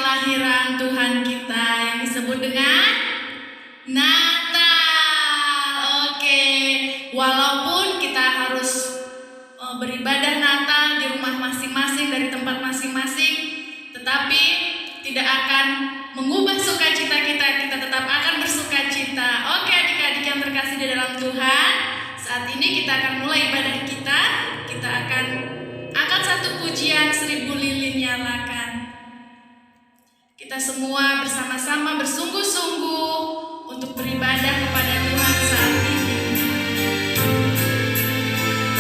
kelahiran Tuhan kita yang disebut dengan Natal. Oke, walaupun kita harus beribadah Natal di rumah masing-masing dari tempat masing-masing, tetapi tidak akan mengubah sukacita kita. Kita tetap akan bersukacita. Oke, adik-adik yang terkasih di dalam Tuhan, saat ini kita akan mulai ibadah kita. Kita akan angkat satu pujian 1000 lilin nyalakan. Kita semua bersama-sama bersungguh-sungguh untuk beribadah kepada Tuhan saat ini.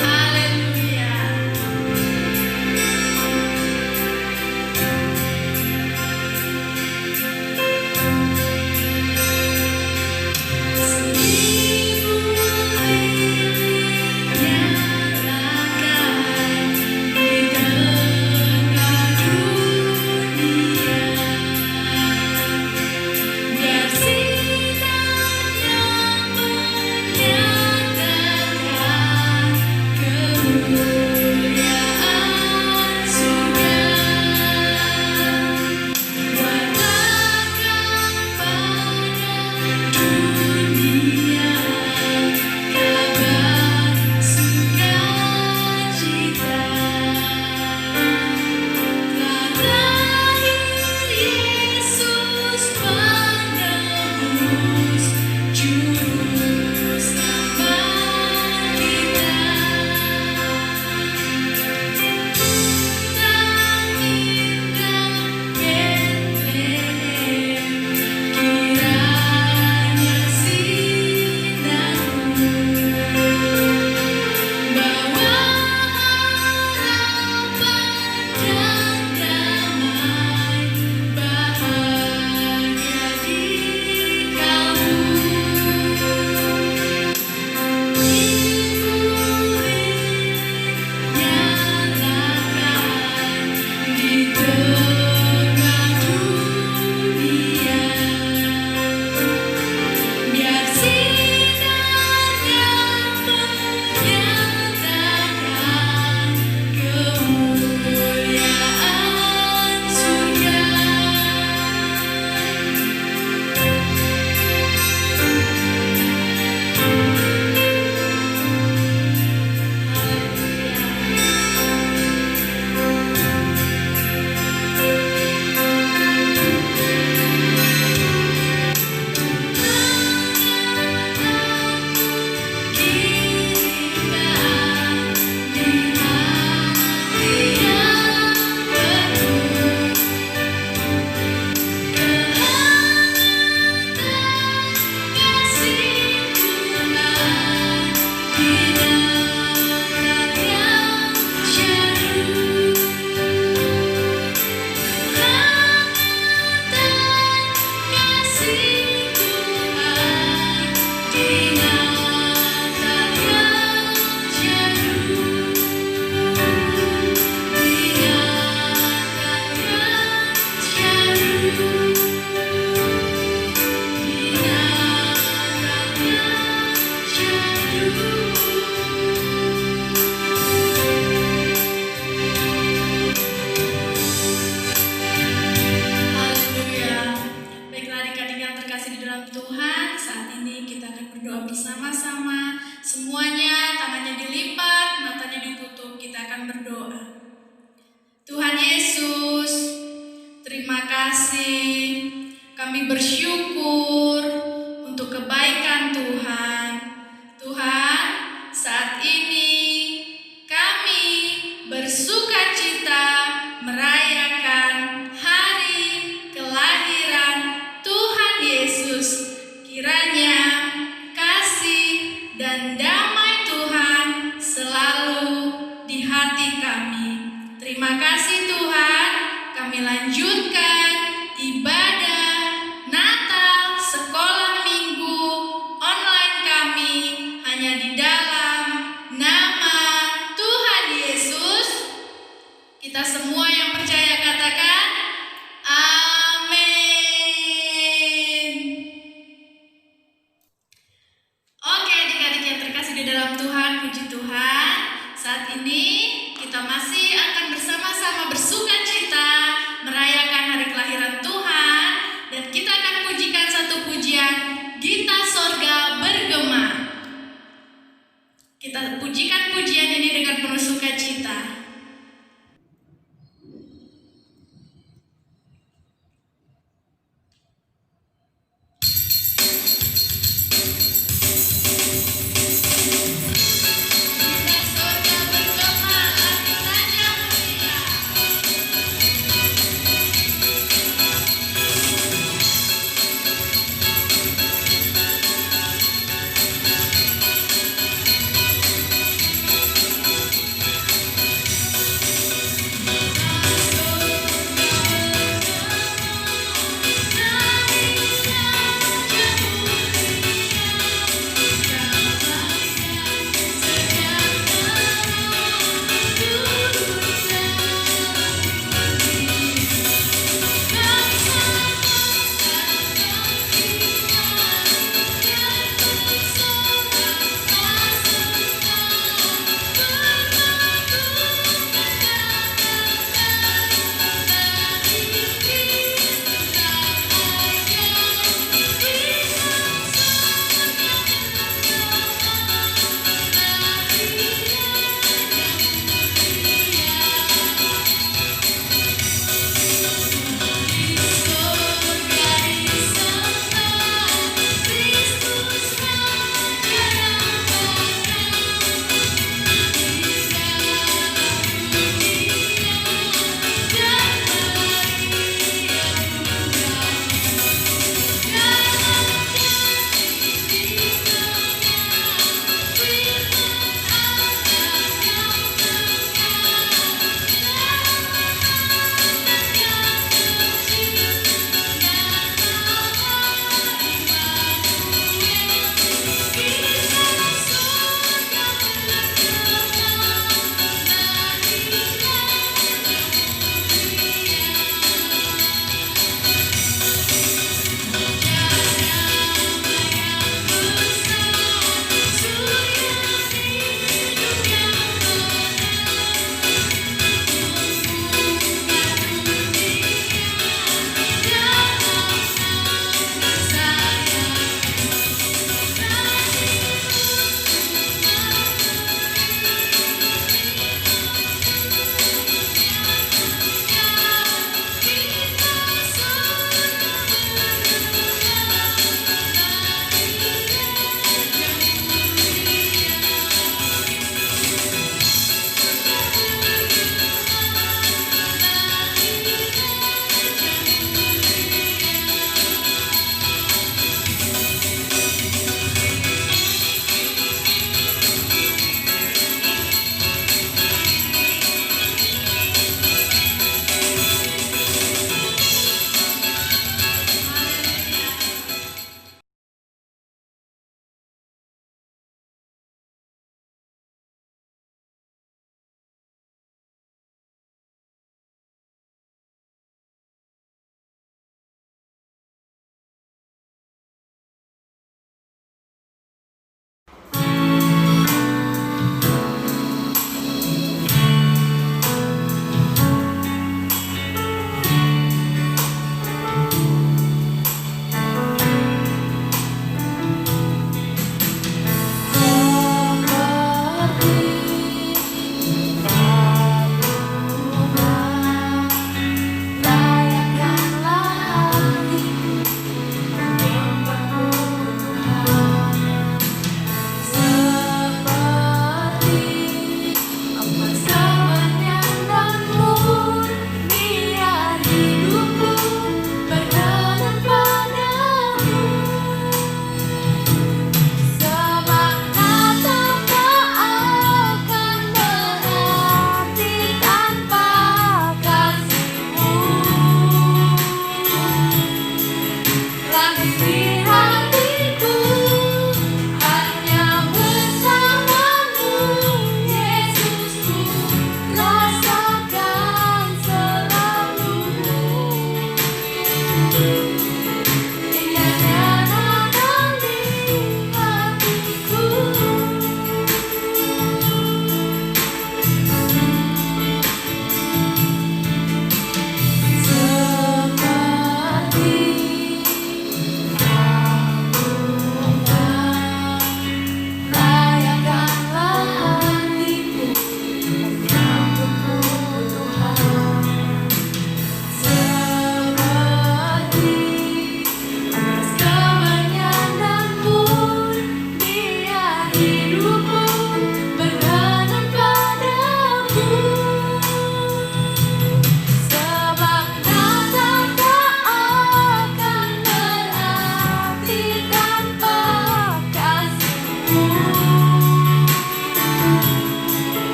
Haleluya. Saat ini kita masih akan bersama-sama bersukacita merayakan hari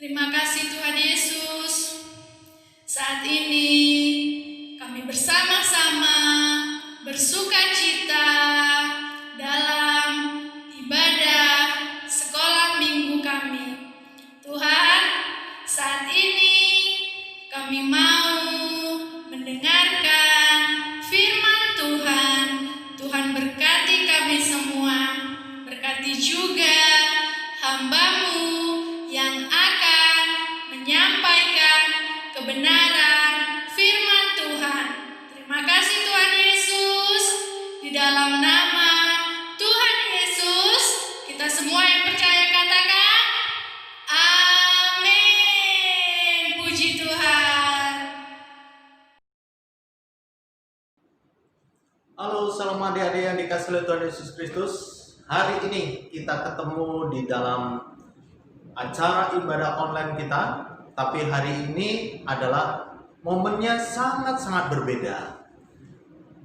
Terima kasih Tuhan Yesus. Saat ini kami bersama-sama bersukacita dalam ibadah sekolah minggu kami. Tuhan, saat ini kami mau mendengarkan firman Tuhan. Tuhan berkati kami semua, berkati juga hamba-Mu yang akan menyampaikan kebenaran firman Tuhan. Terima kasih Tuhan Yesus. Di dalam nama Tuhan Yesus, kita semua yang percaya katakan amin. Puji Tuhan. Halo, salam adik-adik yang dikasihi oleh Tuhan Yesus Kristus. Hari ini kita ketemu di dalam acara ibadah online kita, tapi hari ini adalah momennya sangat-sangat berbeda.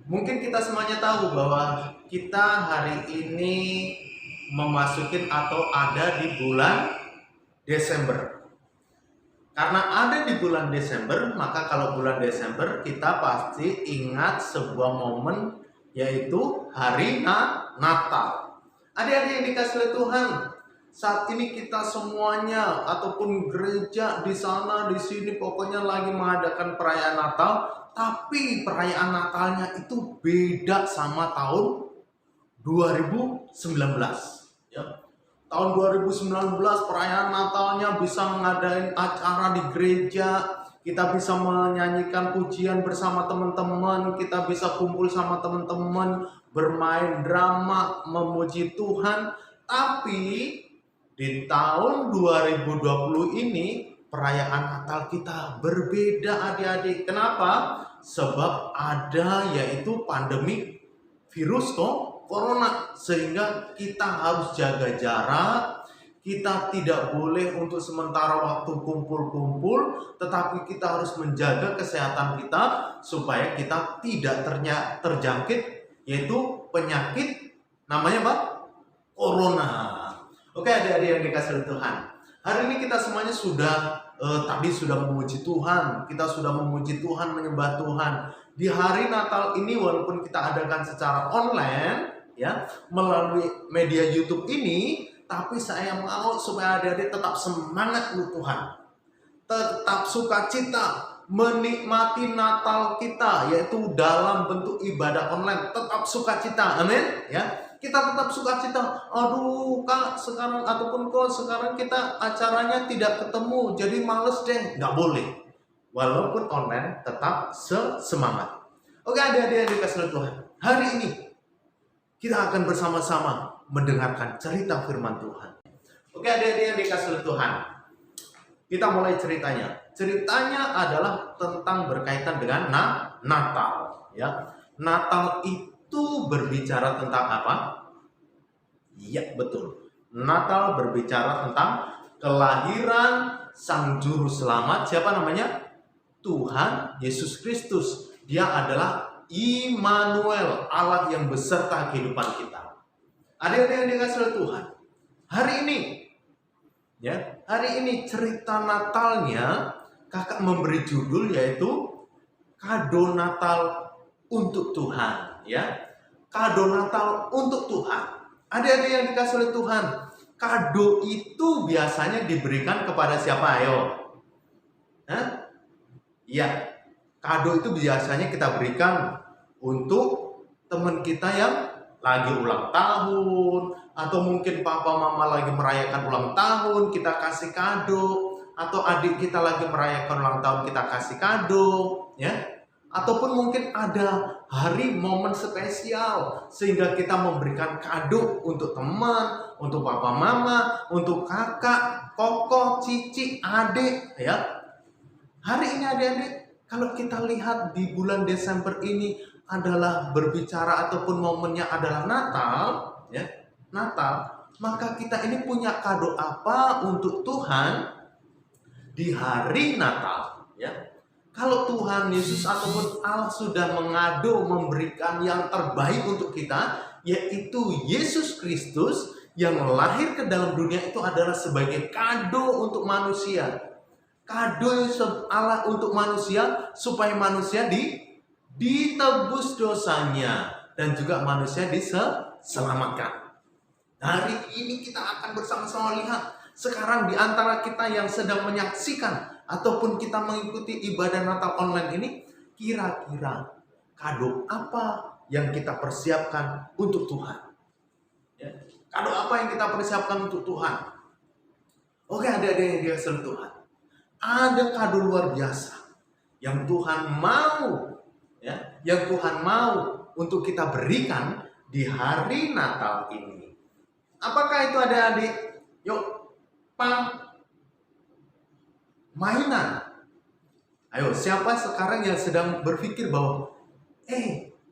Mungkin kita semuanya tahu bahwa kita hari ini memasukin atau ada di bulan Desember. Karena ada di bulan Desember, maka kalau bulan Desember kita pasti ingat sebuah momen, yaitu hari Natal. Adik-adik yang dikasihi oleh Tuhan, saat ini kita semuanya ataupun gereja di sana di sini pokoknya lagi mengadakan perayaan Natal, tapi perayaan Natalnya itu beda sama tahun 2019 ya. Tahun 2019 perayaan Natalnya bisa mengadain acara di gereja, kita bisa menyanyikan pujian bersama teman-teman, kita bisa kumpul sama teman-teman, bermain drama, memuji Tuhan. Tapi di tahun 2020 ini perayaan Natal kita berbeda adik-adik. Kenapa? Sebab ada yaitu pandemi virus corona, sehingga kita harus jaga jarak. Kita tidak boleh untuk sementara waktu kumpul-kumpul, tetapi kita harus menjaga kesehatan kita supaya kita tidak terjangkit yaitu penyakit namanya apa? Corona. Oke adik-adik yang dikasihi Tuhan, hari ini kita semuanya tadi sudah memuji Tuhan, kita sudah memuji Tuhan, menyembah Tuhan. Di hari Natal ini walaupun kita adakan secara online ya, melalui media YouTube ini, tapi saya mau supaya adik-adik tetap semangat untuk Tuhan, tetap sukacita menikmati Natal kita, yaitu dalam bentuk ibadah online. Tetap sukacita, amin ya. Kita tetap sukacita. Aduh kak, sekarang ataupun kok sekarang kita acaranya tidak ketemu, jadi males deh. Nggak boleh. Walaupun online, tetap semangat. Oke adik-adik yang dikasihi Tuhan, hari ini kita akan bersama-sama mendengarkan cerita firman Tuhan. Oke adik-adik yang dikasihi Tuhan, kita mulai ceritanya. Ceritanya adalah tentang berkaitan dengan Natal. Ya, Natal itu berbicara tentang apa? Iya betul. Natal berbicara tentang kelahiran Sang Juru Selamat. Siapa namanya? Tuhan Yesus Kristus. Dia adalah Immanuel, Allah yang beserta kehidupan kita. Adik-adik yang dikasihi Tuhan, hari ini cerita Natalnya kakak memberi judul yaitu Kado Natal untuk Tuhan, ya. Kado Natal untuk Tuhan. Adik-adik yang dikasihi oleh Tuhan, kado itu biasanya diberikan kepada siapa? Ayo. Ya, kado itu biasanya kita berikan untuk teman kita yang lagi ulang tahun, atau mungkin papa mama lagi merayakan ulang tahun, kita kasih kado, atau adik kita lagi merayakan ulang tahun, kita kasih kado, ya. Ataupun mungkin ada hari momen spesial sehingga kita memberikan kado untuk teman, untuk papa mama, untuk kakak, koko, cici, adik, ya. Hari ini adik-adik, kalau kita lihat di bulan Desember ini adalah berbicara ataupun momennya adalah Natal, ya, Natal, maka kita ini punya kado apa untuk Tuhan di hari Natal, ya? Kalau Tuhan Yesus ataupun Allah sudah mengadu memberikan yang terbaik untuk kita, yaitu Yesus Kristus yang lahir ke dalam dunia itu adalah sebagai kado untuk manusia. Kado Allah untuk manusia supaya manusia ditebus dosanya dan juga manusia diselamatkan. Hari ini kita akan bersama-sama lihat sekarang di antara kita yang sedang menyaksikan ataupun kita mengikuti ibadah Natal online ini, kira-kira kado apa yang kita persiapkan untuk Tuhan? Ya. Kado apa yang kita persiapkan untuk Tuhan? Oke, adik-adik yang dikasihi Tuhan, ada kado luar biasa yang Tuhan mau, ya, yang Tuhan mau untuk kita berikan di hari Natal ini. Apakah itu adik-adik? Yuk, mainan. Ayo, siapa sekarang yang sedang berpikir bahwa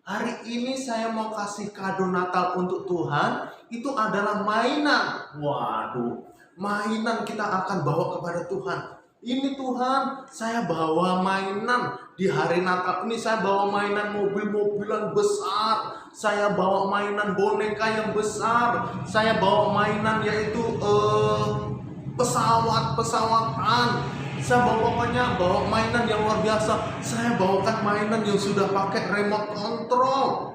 hari ini saya mau kasih kado Natal untuk Tuhan, itu adalah mainan. Waduh, mainan kita akan bawa kepada Tuhan. Ini Tuhan, saya bawa mainan di hari Natal ini, saya bawa mainan mobil-mobilan besar, saya bawa mainan boneka yang besar, saya bawa mainan yaitu pesawat-pesawatan. Saya pokoknya bawa mainan yang luar biasa. Saya bawakan mainan yang sudah pakai remote control.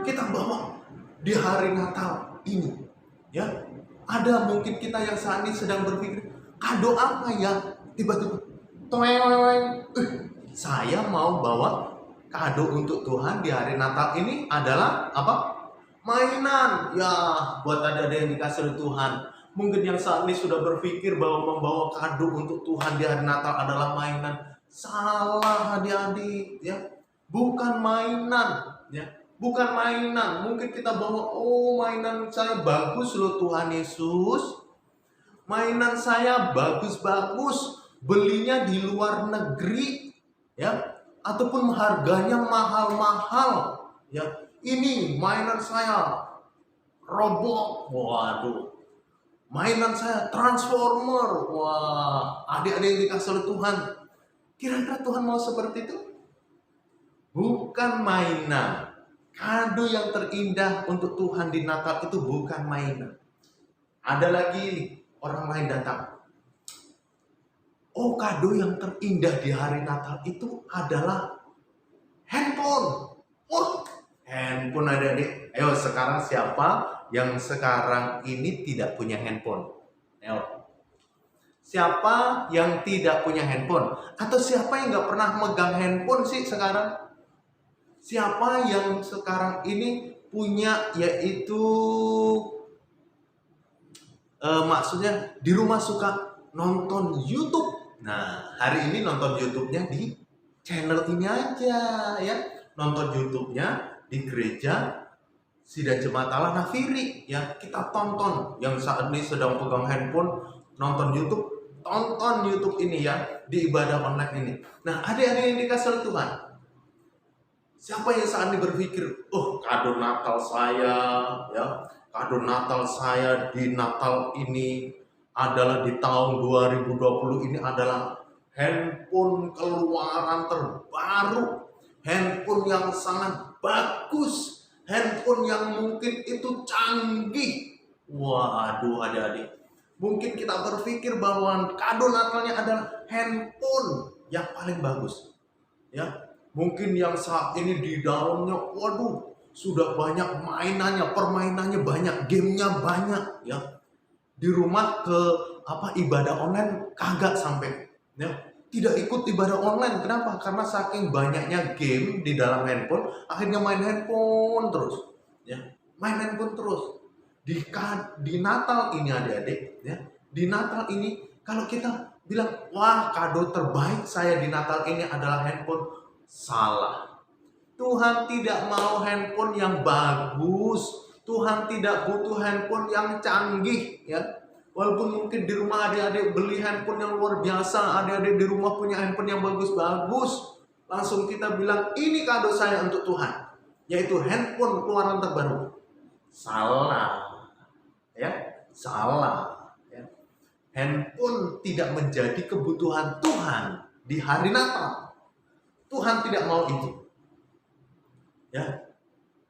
Kita bawa di hari Natal ini, ya. Ada mungkin kita yang saat ini sedang berpikir, kado apa ya? Tiba-tiba, saya mau bawa kado untuk Tuhan di hari Natal ini adalah apa? Mainan. Ya, buat adik-adik yang dikasihi Tuhan, mungkin yang saat ini sudah berpikir bahwa membawa kado untuk Tuhan di hari Natal adalah mainan. Salah adik-adik, ya. Bukan mainan, ya. Bukan mainan. Mungkin kita bawa, mainan saya bagus loh Tuhan Yesus. Mainan saya bagus-bagus. Belinya di luar negeri, ya. Ataupun harganya mahal-mahal, ya. Ini mainan saya robot. Waduh. Mainan saya transformer. Wah, adik-adik yang dikasihi oleh Tuhan, kira-kira Tuhan mau seperti itu? Bukan mainan. Kado yang terindah untuk Tuhan di Natal itu bukan mainan. Ada lagi orang lain datang. Kado yang terindah di hari Natal itu adalah handphone. Handphone adik-adik. Ayo, sekarang siapa yang sekarang ini tidak punya handphone? Ayo. Siapa yang tidak punya handphone? Atau siapa yang nggak pernah megang handphone sih sekarang? Siapa yang sekarang ini punya, yaitu maksudnya di rumah suka nonton YouTube? Nah, hari ini nonton YouTube-nya di channel ini aja, ya. Nonton YouTube-nya di gereja Sidang Jemaat Allah Nafiri, ya. Kita tonton. Yang saat ini sedang pegang handphone nonton YouTube, tonton YouTube ini, ya, di ibadah online ini. Nah, adik-adik yang dikasihi Tuhan, siapa yang saat ini berpikir, kado Natal saya, ya, kado Natal saya di Natal ini adalah di tahun 2020 ini adalah handphone keluaran terbaru, handphone yang sangat bagus, handphone yang mungkin itu canggih. Waduh adik-adik, mungkin kita berpikir bahwa kado Natalnya adalah handphone yang paling bagus, ya. Mungkin yang saat ini di dalamnya, waduh, sudah banyak mainannya, permainannya banyak, gamenya banyak, ya. Di rumah ibadah online kagak sampai, ya. tidak ikut ibadah online. Kenapa? Karena saking banyaknya game di dalam handphone, akhirnya main handphone terus. Ya, main handphone terus. Di Natal ini adik-adik, ya, di Natal ini kalau kita bilang, wah kado terbaik saya di Natal ini adalah handphone, salah. Tuhan tidak mau handphone yang bagus. Tuhan tidak butuh handphone yang canggih, ya. Walaupun mungkin di rumah adik-adik beli handphone yang luar biasa, adik-adik di rumah punya handphone yang bagus-bagus, langsung kita bilang ini kado saya untuk Tuhan, yaitu handphone keluaran terbaru. Salah, ya, salah. Ya. Handphone tidak menjadi kebutuhan Tuhan di hari Natal. Tuhan tidak mau itu. Ya,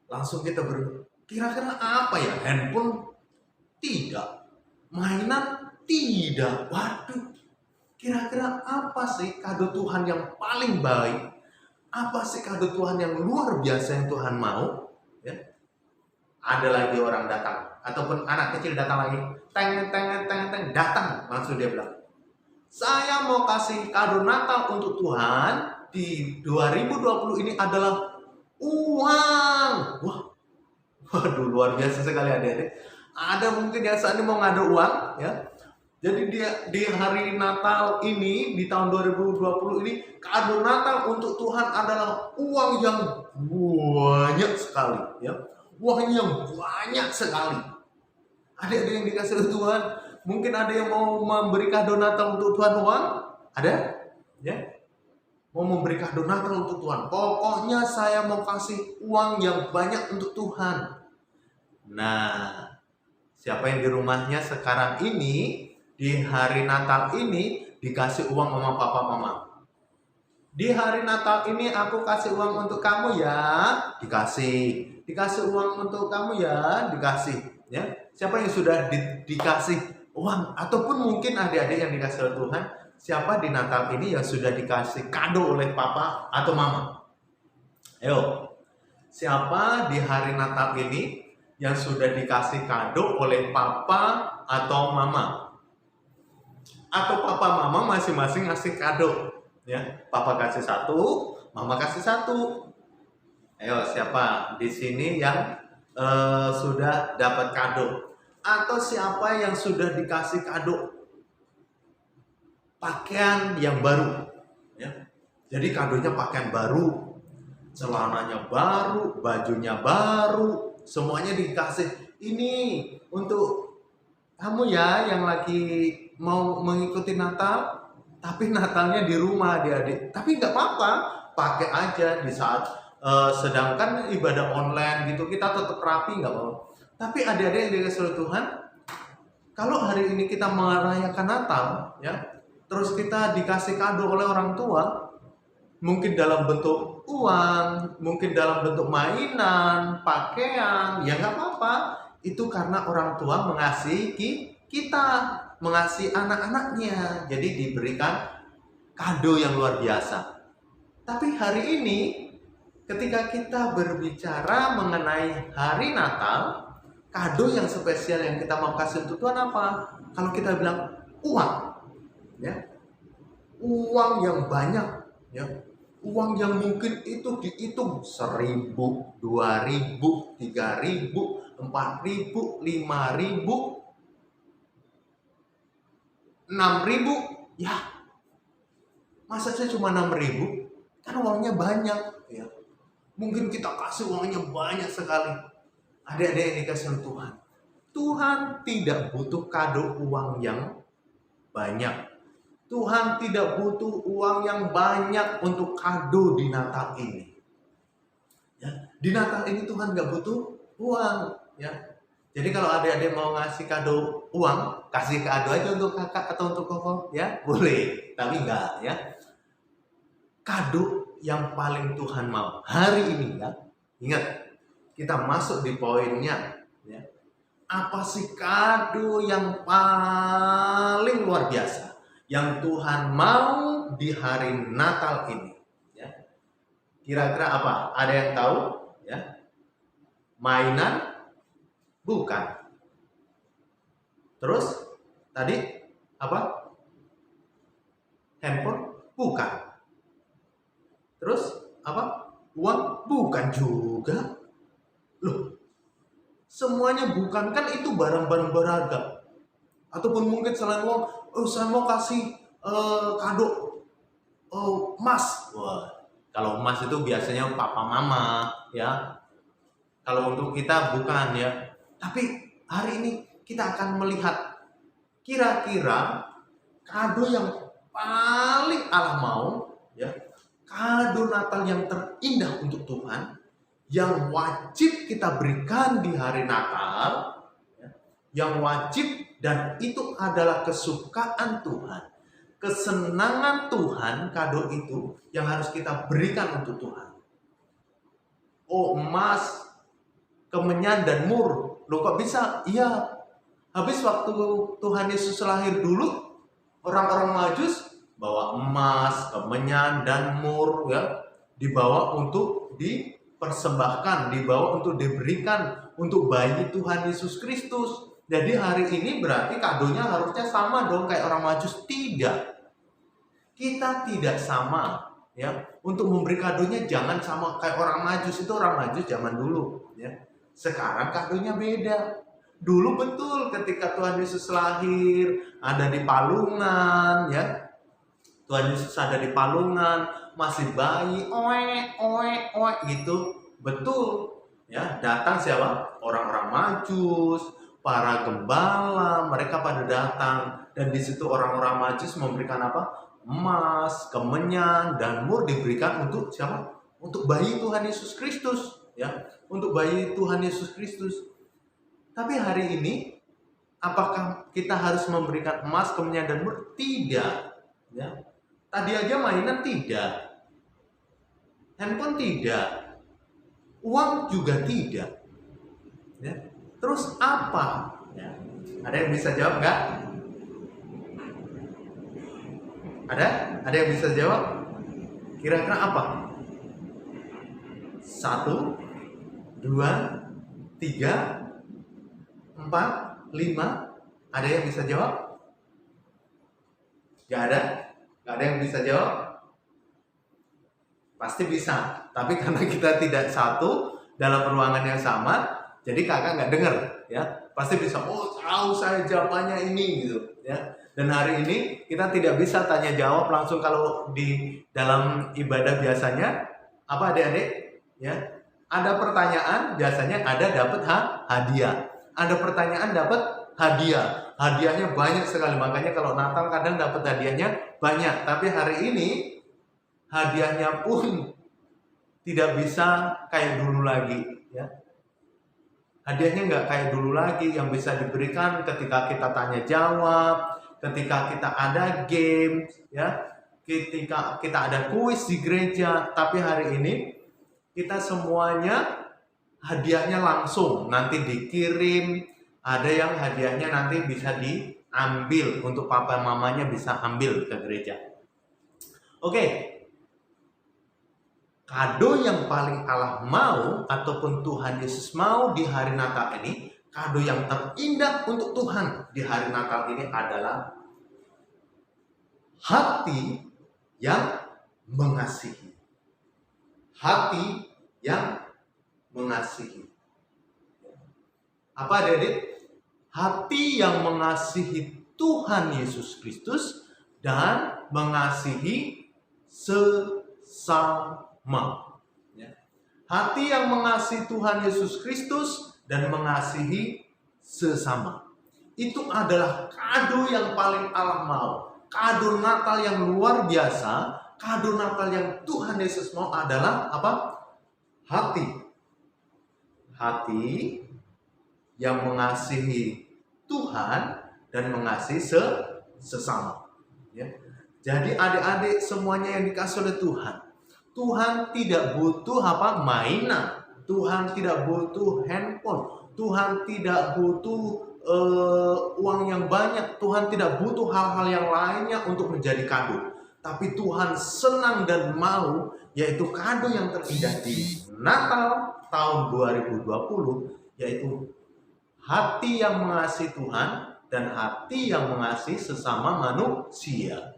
langsung kita berpikir, kira-kira apa ya handphone? Tidak. Mainan tidak. Waduh, kira-kira apa sih kado Tuhan yang paling baik? Apa sih kado Tuhan yang luar biasa yang Tuhan mau? Ya. Ada lagi orang datang, ataupun anak kecil datang lagi, teng, datang, langsung dia bilang, saya mau kasih kado Natal untuk Tuhan di 2020 ini adalah uang. Wah, waduh, luar biasa sekali adik-adik. Ada mungkin yang saat ini mau ngadu uang, ya. Jadi dia di hari Natal ini, di tahun 2020 ini, kado Natal untuk Tuhan adalah uang yang banyak sekali, ya. Uang yang banyak sekali. Ada yang dikasih oleh Tuhan. Mungkin ada yang mau memberi kado Natal untuk Tuhan uang? Ada? Ya. Mau memberi kado Natal untuk Tuhan. Pokoknya saya mau kasih uang yang banyak untuk Tuhan. Nah, siapa yang di rumahnya sekarang ini, di hari Natal ini, dikasih uang sama papa mama? Di hari Natal ini aku kasih uang untuk kamu ya, dikasih. Dikasih uang untuk kamu ya, dikasih. Ya, siapa yang sudah dikasih uang? Ataupun mungkin adik-adik yang dikasih oleh Tuhan, siapa di Natal ini yang sudah dikasih kado oleh papa atau mama? Ayo, siapa di hari Natal ini yang sudah dikasih kado oleh papa atau mama? Atau papa mama masing-masing ngasih kado, ya. Papa kasih satu, mama kasih satu. Ayo, siapa di sini yang sudah dapat kado? Atau siapa yang sudah dikasih kado pakaian yang baru, ya. Jadi kadonya pakaian baru, celananya baru, bajunya baru, semuanya dikasih. Ini untuk kamu ya yang lagi mau mengikuti Natal, tapi Natalnya di rumah adik-adik. Tapi nggak apa-apa, pakai aja di saat sedangkan ibadah online gitu kita tetap rapi, nggak apa-apa. Tapi adik-adik yang dikasih oleh Tuhan, kalau hari ini kita merayakan Natal, ya, terus kita dikasih kado oleh orang tua, mungkin dalam bentuk uang, mungkin dalam bentuk mainan, pakaian, ya nggak apa-apa. Itu karena orang tua mengasihi kita, mengasihi anak-anaknya, jadi diberikan kado yang luar biasa. Tapi hari ini, ketika kita berbicara mengenai hari Natal, kado yang spesial yang kita mau kasih untuk Tuhan apa? Kalau kita bilang uang, ya, uang yang banyak, ya, uang yang mungkin itu dihitung 1.000, 2.000, 3.000, 4.000, 5.000, 6.000, ya. Masa saya cuma 6.000? Kan uangnya banyak, ya. Mungkin kita kasih uangnya banyak sekali. Adik-adik yang dikasih oleh Tuhan. Tuhan tidak butuh kado uang yang banyak. Tuhan tidak butuh uang yang banyak untuk kado di Natal ini. Ya, di Natal ini Tuhan nggak butuh uang, ya. Jadi kalau adik-adik mau ngasih kado uang, kasih kado aja untuk kakak atau untuk koko, ya boleh. Tapi enggak, ya. Kado yang paling Tuhan mau hari ini, ya. Ingat, kita masuk di poinnya, ya. Apa sih kado yang paling luar biasa yang Tuhan mau di hari Natal ini, ya? Kira-kira apa? Ada yang tahu, ya? Mainan? Bukan. Terus tadi apa? Handphone? Bukan. Terus apa? Uang? Bukan juga. Loh, semuanya bukan, kan itu barang-barang berharga. Ataupun mungkin selain uang, saya mau kasih kado emas. Wah, kalau emas itu biasanya papa mama ya. Kalau untuk kita bukan ya. Tapi hari ini kita akan melihat kira-kira kado yang paling Allah mau ya, kado Natal yang terindah untuk Tuhan, yang wajib kita berikan di hari Natal, ya, yang wajib, dan itu adalah kesukaan Tuhan, kesenangan Tuhan. Kado itu yang harus kita berikan untuk Tuhan. Oh, emas, kemenyan, dan mur. Loh, kok bisa? Iya, habis waktu Tuhan Yesus lahir dulu, orang-orang Majus bawa emas, kemenyan, dan mur ya, dibawa untuk dipersembahkan, dibawa untuk diberikan untuk bayi Tuhan Yesus Kristus. Jadi hari ini berarti kadonya harusnya sama dong kayak orang Majus. Tidak. Kita tidak sama ya. Untuk memberi kadonya jangan sama kayak orang Majus. Itu orang Majus zaman dulu ya. Sekarang kadonya beda. Dulu betul ketika Tuhan Yesus lahir ada di palungan ya. Tuhan Yesus ada di palungan, masih bayi, oe gitu. Betul. Ya, datang siapa? Orang-orang Majus, para gembala, mereka pada datang, dan di situ orang-orang Majus memberikan apa? Emas, kemenyan, dan mur diberikan untuk siapa? Untuk bayi Tuhan Yesus Kristus, ya. Untuk bayi Tuhan Yesus Kristus. Tapi hari ini, apakah kita harus memberikan emas, kemenyan, dan mur? Tidak. Ya. Tadi aja mainan tidak. Handphone tidak. Uang juga tidak. Ya. Terus apa? Ya. Ada yang bisa jawab nggak? Ada yang bisa jawab? Kira-kira apa? 1, 2, 3, 4, 5. Ada yang bisa jawab? Gak ada? Gak ada yang bisa jawab? Pasti bisa. Tapi karena kita tidak satu dalam ruangan yang sama, jadi kakak nggak dengar, ya. Pasti bisa. Oh, tahu saya jawabannya ini, gitu, ya. Dan hari ini kita tidak bisa tanya jawab langsung. Kalau di dalam ibadah biasanya apa, adik-adik? Ya, ada pertanyaan biasanya ada dapat hadiah. Ada pertanyaan dapat hadiah. Hadiahnya banyak sekali. Makanya kalau Natal kadang dapat hadiahnya banyak. Tapi hari ini hadiahnya pun tidak bisa kayak dulu lagi, ya. Hadiahnya nggak kayak dulu lagi yang bisa diberikan ketika kita tanya jawab, ketika kita ada game, ya, ketika kita ada kuis di gereja. Tapi hari ini kita semuanya hadiahnya langsung nanti dikirim. Ada yang hadiahnya nanti bisa diambil untuk papa mamanya bisa ambil ke gereja. Oke. Kado yang paling Allah mau ataupun Tuhan Yesus mau di hari Natal ini, kado yang terindah untuk Tuhan di hari Natal ini adalah hati yang mengasihi. Hati yang mengasihi. Apa, adik-adik? Hati yang mengasihi Tuhan Yesus Kristus dan mengasihi sesama. Ya. Hati yang mengasihi Tuhan Yesus Kristus dan mengasihi sesama. Itu adalah kado yang paling Allah mau. Kado Natal yang luar biasa. Kado Natal yang Tuhan Yesus mau adalah apa? Hati. Hati yang mengasihi Tuhan dan mengasihi sesama. Ya. Jadi adik-adik semuanya yang dikasih oleh Tuhan. Tuhan tidak butuh apa? Mainan. Tuhan tidak butuh handphone. Tuhan tidak butuh uang yang banyak. Tuhan tidak butuh hal-hal yang lainnya untuk menjadi kado. Tapi Tuhan senang dan mau, yaitu kado yang terindah di Natal tahun 2020, yaitu hati yang mengasihi Tuhan dan hati yang mengasihi sesama manusia.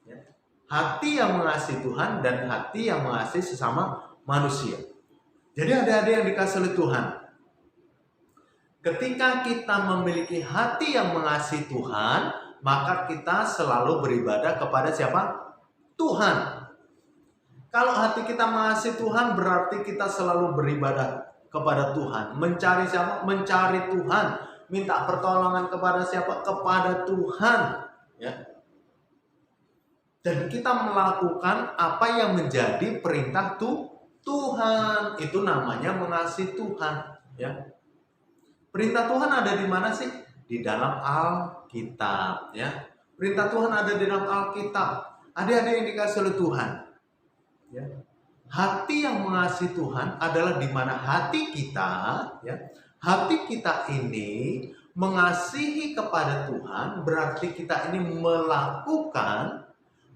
Ya. hati yang mengasihi Tuhan dan hati yang mengasihi sesama manusia. Jadi adik-adik yang dikasihi oleh Tuhan, ketika kita memiliki hati yang mengasihi Tuhan, maka kita selalu beribadah kepada siapa? Tuhan. Kalau hati kita mengasihi Tuhan, berarti kita selalu beribadah kepada Tuhan. Mencari siapa? Mencari Tuhan. Minta pertolongan kepada siapa? Kepada Tuhan. Ya. Dan kita melakukan apa yang menjadi perintah Tuhan. Itu namanya mengasihi Tuhan. Ya. Perintah Tuhan ada di mana sih? Di dalam Alkitab, ya. Perintah Tuhan ada di dalam Alkitab. Adik-adik yang dikasihi oleh Tuhan, ya. Hati yang mengasihi Tuhan adalah di mana hati kita, ya. Hati kita ini mengasihi kepada Tuhan, berarti kita ini melakukan,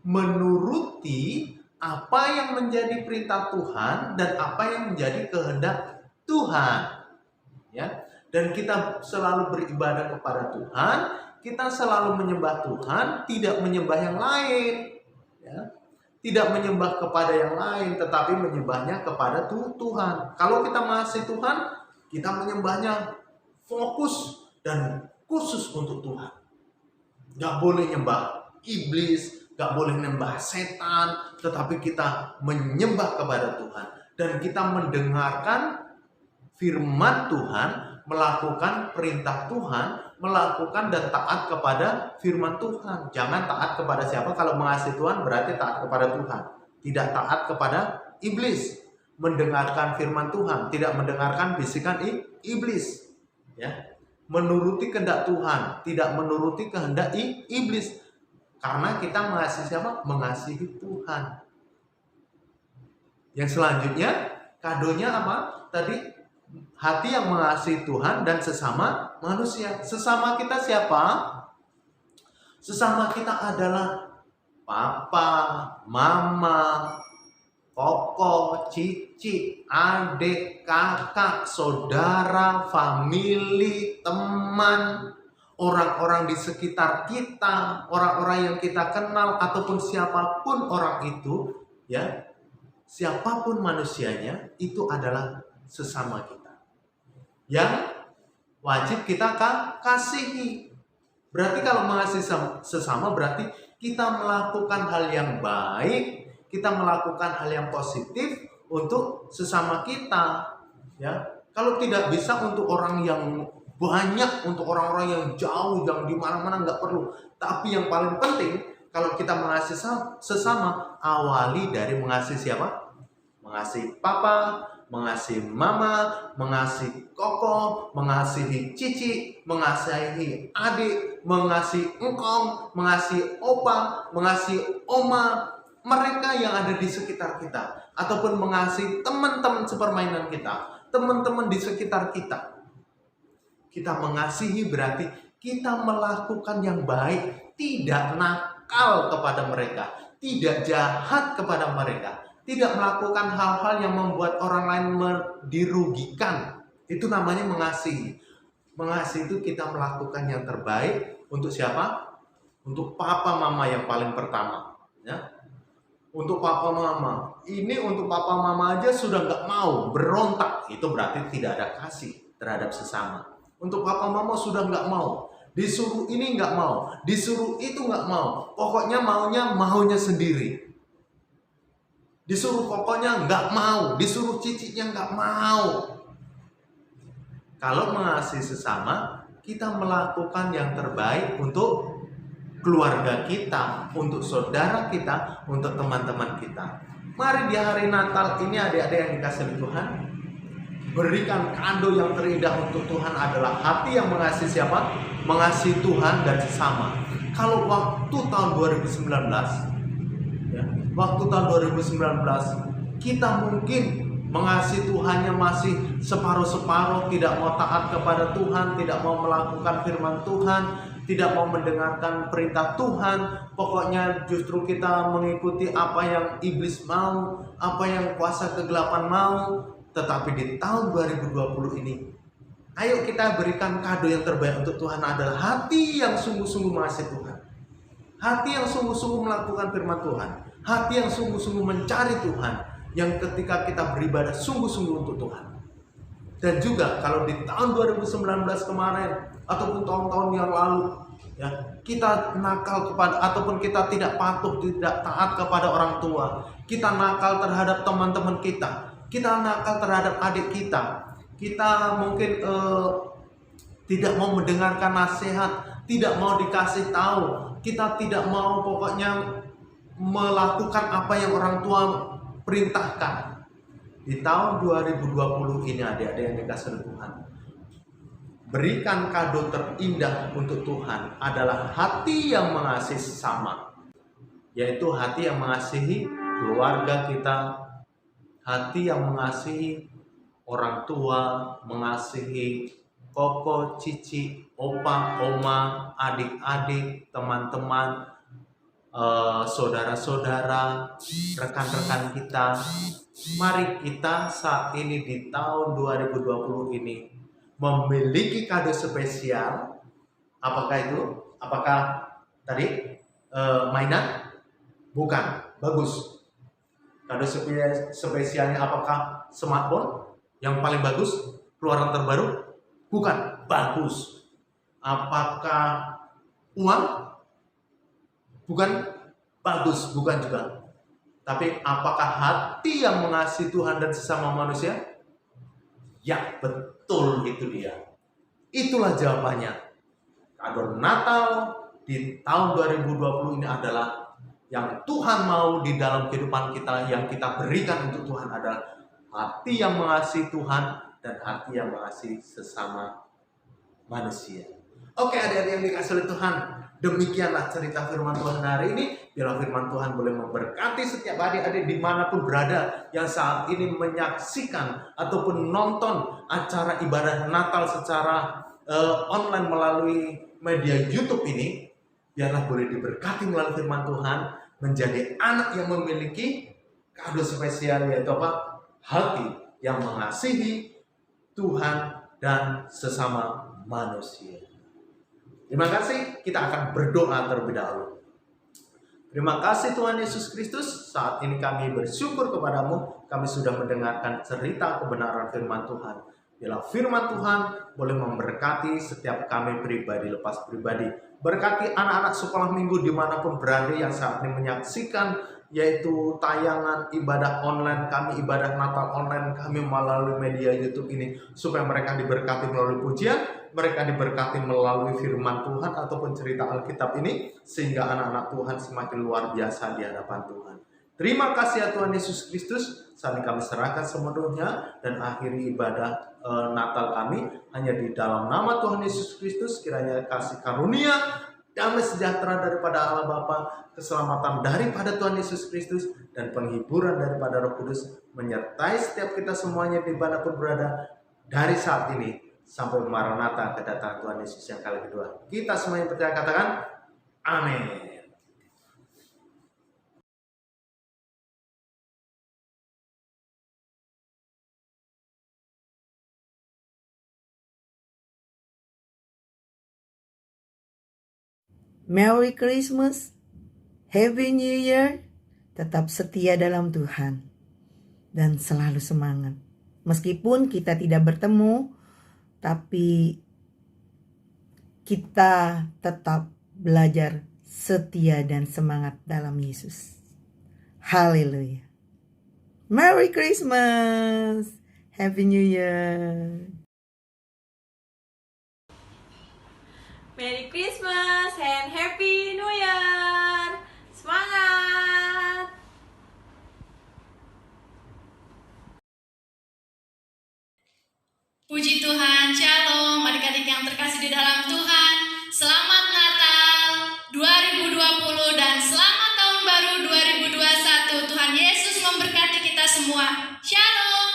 menuruti apa yang menjadi perintah Tuhan dan apa yang menjadi kehendak Tuhan, ya. Dan kita selalu beribadah kepada Tuhan, kita selalu menyembah Tuhan, tidak menyembah yang lain, ya. Tidak menyembah kepada yang lain, tetapi menyembahnya kepada Tuhan. Kalau kita mengasihi Tuhan, kita menyembahnya fokus dan khusus untuk Tuhan. Gak boleh nyembah iblis, gak boleh nyembah setan, tetapi kita menyembah kepada Tuhan. Dan kita mendengarkan firman Tuhan, melakukan perintah Tuhan, melakukan dan taat kepada firman Tuhan. Jangan taat kepada siapa? Kalau mengasihi Tuhan berarti taat kepada Tuhan, tidak taat kepada iblis. Mendengarkan firman Tuhan, tidak mendengarkan bisikan iblis, ya. Menuruti kehendak Tuhan, tidak menuruti kehendak iblis. Karena kita mengasihi siapa? Mengasihi Tuhan. Yang selanjutnya, kadonya apa? Tadi hati yang mengasihi Tuhan dan sesama manusia. Sesama kita siapa? Sesama kita adalah papa, mama, koko, cici, adik, kakak, saudara, famili, teman, orang-orang di sekitar kita, orang-orang yang kita kenal ataupun siapapun orang itu, ya. Siapapun manusianya, itu adalah sesama kita yang wajib kita kasihi. Berarti kalau mengasihi sesama berarti kita melakukan hal yang baik, kita melakukan hal yang positif untuk sesama kita, ya. Kalau tidak bisa untuk orang yang banyak, untuk orang-orang yang jauh, yang di mana-mana nggak perlu. Tapi yang paling penting kalau kita mengasihi sesama, awali dari mengasihi siapa? Mengasihi papa, mengasihi mama, mengasihi koko, mengasihi cici, mengasihi adik, mengasihi engkong, mengasihi opa, mengasihi oma, mereka yang ada di sekitar kita, ataupun mengasihi teman-teman sepermainan kita, teman-teman di sekitar kita. Kita mengasihi berarti kita melakukan yang baik, tidak nakal kepada mereka, tidak jahat kepada mereka, tidak melakukan hal-hal yang membuat orang lain dirugikan. Itu namanya mengasihi. Mengasihi itu kita melakukan yang terbaik untuk siapa? Untuk papa mama yang paling pertama, ya. Untuk papa mama. Ini untuk papa mama aja sudah nggak mau, berontak. Itu berarti tidak ada kasih terhadap sesama. Untuk papa mama sudah nggak mau. Disuruh ini nggak mau, disuruh itu nggak mau. Pokoknya maunya sendiri. Disuruh pokoknya nggak mau, disuruh cicinya nggak mau. Kalau mengasihi sesama, kita melakukan yang terbaik untuk keluarga kita, untuk saudara kita, untuk teman-teman kita. Mari di hari Natal ini adik-adik yang dikasihi Tuhan, berikan kado yang terindah untuk Tuhan adalah hati yang mengasihi siapa? Mengasihi Tuhan dan sesama. Kalau waktu tahun 2019, waktu tahun 2019 kita mungkin mengasihi Tuhannya masih separuh-separuh, tidak mau taat kepada Tuhan, tidak mau melakukan firman Tuhan, tidak mau mendengarkan perintah Tuhan. Pokoknya justru kita mengikuti apa yang iblis mau, apa yang kuasa kegelapan mau. Tetapi di tahun 2020 ini, ayo kita berikan kado yang terbaik untuk Tuhan adalah hati yang sungguh-sungguh mengasihi Tuhan. hati yang sungguh-sungguh melakukan firman Tuhan, hati yang sungguh-sungguh mencari Tuhan, yang ketika kita beribadah sungguh-sungguh untuk Tuhan. Dan juga kalau di tahun 2019 kemarin ataupun tahun-tahun yang lalu, ya, kita nakal kepada ataupun kita tidak patuh, tidak taat kepada orang tua, kita nakal terhadap teman-teman kita nakal terhadap adik kita mungkin tidak mau mendengarkan nasihat, tidak mau dikasih tahu, kita tidak mau pokoknya melakukan apa yang orang tua perintahkan. Di tahun 2020 ini adik-adik yang dikasihi oleh Tuhan, berikan kado terindah untuk Tuhan adalah hati yang mengasihi sesama, yaitu hati yang mengasihi keluarga kita, hati yang mengasihi orang tua, mengasihi koko, cici, opa, oma, adik-adik, teman-teman, saudara-saudara, rekan-rekan kita. Mari kita saat ini di tahun 2020 ini memiliki kado spesial. Apakah itu? Apakah tadi mainan? Bukan. Bagus. Kado spesialnya apakah smartphone yang paling bagus, keluaran terbaru? Bukan. Bagus. Apakah uang? Bukan. Bagus. Bukan juga. Tapi apakah hati yang mengasihi Tuhan dan sesama manusia? Ya, betul, itu dia. Itulah jawabannya. Kado Natal di tahun 2020 ini adalah yang Tuhan mau di dalam kehidupan kita, yang kita berikan untuk Tuhan adalah hati yang mengasihi Tuhan dan hati yang mengasihi sesama manusia. Oke, adik-adik yang dikasihi oleh Tuhan, demikianlah cerita firman Tuhan hari ini. Biarlah firman Tuhan boleh memberkati setiap adik-adik dimanapun berada yang saat ini menyaksikan ataupun nonton acara ibadah Natal secara online melalui media YouTube ini. Biarlah boleh diberkati melalui firman Tuhan, menjadi anak yang memiliki kado spesial, yaitu apa? Hati yang mengasihi Tuhan dan sesama manusia. Terima kasih, kita akan berdoa terlebih dahulu. Terima kasih Tuhan Yesus Kristus, saat ini kami bersyukur kepadamu, kami sudah mendengarkan cerita kebenaran firman Tuhan. Bila firman Tuhan boleh memberkati setiap kami pribadi lepas pribadi. Berkati anak-anak sekolah minggu dimanapun berada yang saat ini menyaksikan, yaitu tayangan ibadah online kami, ibadah Natal online kami melalui media YouTube ini, supaya mereka diberkati melalui pujian, mereka diberkati melalui firman Tuhan ataupun cerita Alkitab ini, sehingga anak-anak Tuhan semakin luar biasa di hadapan Tuhan. Terima kasih ya Tuhan Yesus Kristus, saat ini kami serahkan sepenuhnya dan akhiri ibadah Natal kami hanya di dalam nama Tuhan Yesus Kristus. Kiranya kasih karunia, damai sejahtera daripada Allah Bapa, keselamatan daripada Tuhan Yesus Kristus, dan penghiburan daripada Roh Kudus menyertai setiap kita semuanya dimanapun berada dari saat ini sampai Maranatha, kedatangan Tuhan Yesus yang kali kedua. Kita semuanya percaya, katakan amin. Merry Christmas, Happy New Year, tetap setia dalam Tuhan, dan selalu semangat. Meskipun kita tidak bertemu, tapi kita tetap belajar setia dan semangat dalam Yesus. Haleluya. Merry Christmas, Happy New Year. Merry Christmas and Happy New Year. Semangat. Puji Tuhan, Shalom adik-adik yang terkasih di dalam Tuhan. Selamat Natal 2020 dan selamat Tahun Baru 2021. Tuhan Yesus memberkati kita semua. Shalom.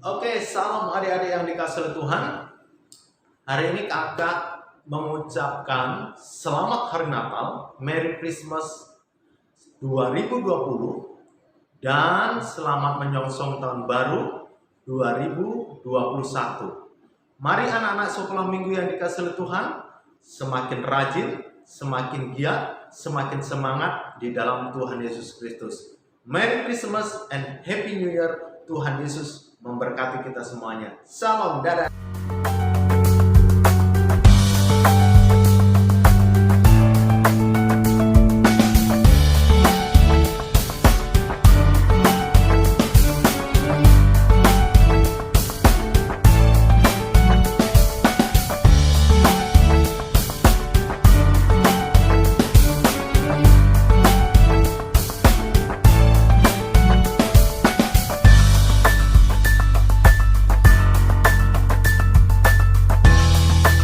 Oke, salam adik-adik yang dikasihi oleh Tuhan. Hari ini kakak mengucapkan selamat hari Natal, Merry Christmas 2020, dan selamat menyongsong tahun baru 2021. Mari anak-anak sekolah minggu yang dikasihi oleh Tuhan, semakin rajin, semakin giat, semakin semangat di dalam Tuhan Yesus Kristus. Merry Christmas and Happy New Year. Tuhan Yesus memberkati kita semuanya. Salam, dadah.